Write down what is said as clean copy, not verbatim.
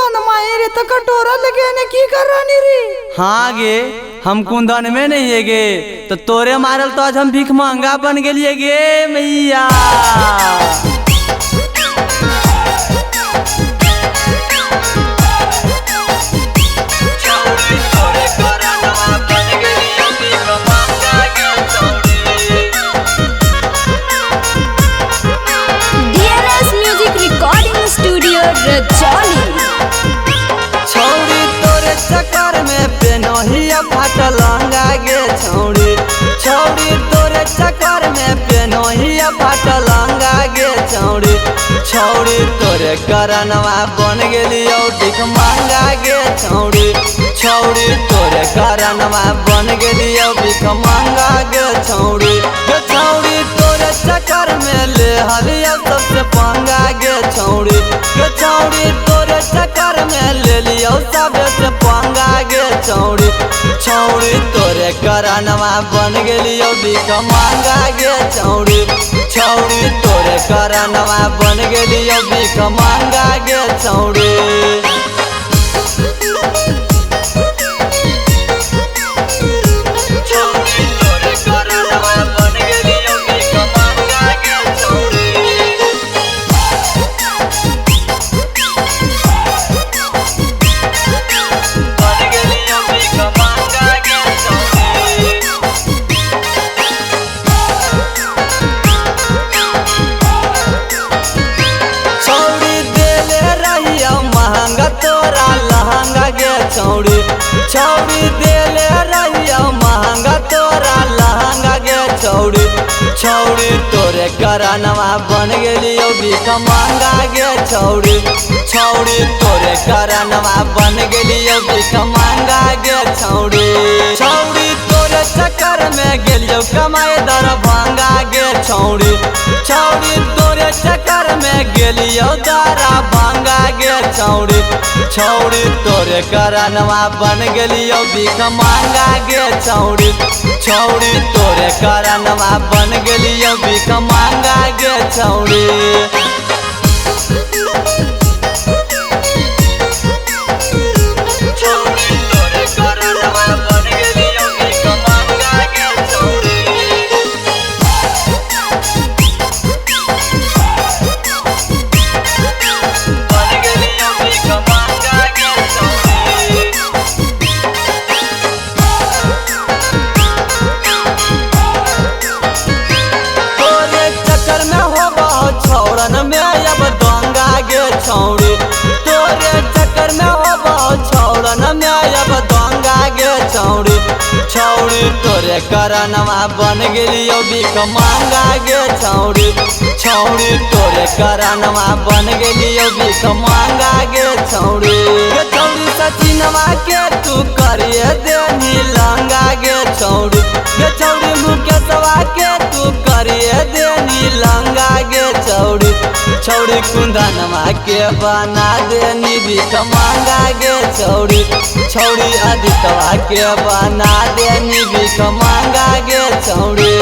कुंदन माए रे तो कटोरा लगे ने की कर रानी रे। हाँ गे हम कुंदन में नहीं है गे तो तोरे मारल तो आज हम भीख महंगा बन गेलिए गे मैया। Recording studio Rajauli. छौड़ी तोरे चक्कर में पेनोहिया फाटल लहंगा गे छौड़ी। छौड़ी तोरे चक्कर में पेनोहिया फाटल लहंगा गे छौड़ी। छौड़ी तोरे करनवा बन गेलियो भीख महंगा गे छौड़ी। छौड़ी तोरे करनवा बन गेलियो भीख महंगा गे छौड़ी। गे छौड़ी तोरे चक्कर में ले हलिया सबसे पंगा गे छौड़ी। गे छौड़ी तोरे चक्कर में ले लियो सबे से पंगा गे छौड़ी। छौड़ी तोरे करनवा बन गेलियो भीख महंगा गे छौड़ी। छौड़ी तोरे करनवा बन गेलियो भीख महंगा गे छौड़ी। छौड़ी छौड़ी देले रहिया महंगा तोरा लहंगा गे छौड़ी। छौड़ी तोरे करनवा बन गेलियो भीख महंगा गे छौड़ी। छौड़ी तोरे करनवा बन गेलियो भीख महंगा गे छौड़ी। छौड़ी तोरे चक्कर में गेलियो कमाए दरभंगा गे छौड़ी। छौड़ी तोरे चक्कर में गेलियो दरभंगा गे छौड़ी। छौड़ी तोरे करनवा बन गेलियो भीख महंगा गे छौड़ी। छौड़ी तोरे करनवा बन गेलियो भीख महंगा गे छौड़ी। छौड़ी तोरे चक्कर में हो बहुत छौड़न में अब दंगा गे छौड़ी। छौड़ी तोरे करनवा बन गेलियो भीख महंगा गे छौड़ी। छौड़ी तोरे करनवा बन गेलियो भीख महंगा गे छौड़ी। गे छौड़ी सचिनवा के तू करिए देनी लहंगा गे छौड़ी। गे छौड़ी मुकेशवा के तू करिए देनी लहंगा गे छौड़ी। छौड़ी कुंदनवा के बना देनी भीख महंगा गे छौड़ी। छौड़ी आदितवा के बना देनी भीख महंगा गे छौड़ी।